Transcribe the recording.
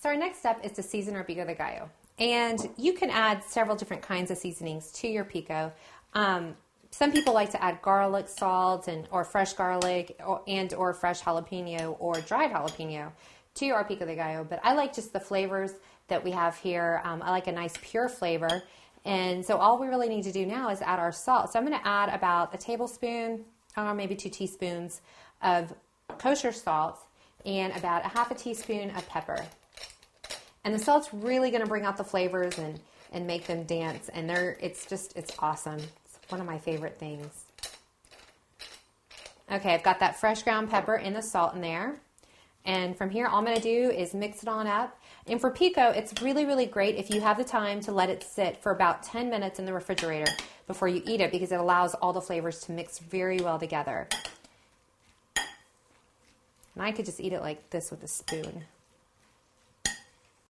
So our next step is to season our pico de gallo. And you can add several different kinds of seasonings to your pico. Some people like to add garlic salt or fresh garlic or fresh jalapeno or dried jalapeno to our pico de gallo. But I like just the flavors that we have here. I like a nice pure flavor. And so all we really need to do now is add our salt. So I'm going to add about a tablespoon or maybe 2 teaspoons of kosher salt and about a half a teaspoon of pepper. And the salt's really going to bring out the flavors and make them dance. And it's awesome. It's one of my favorite things. Okay, I've got that fresh ground pepper and the salt in there. And from here, all I'm going to do is mix it on up. And for pico, it's really, really great if you have the time to let it sit for about 10 minutes in the refrigerator before you eat it, because it allows all the flavors to mix very well together. And I could just eat it like this with a spoon.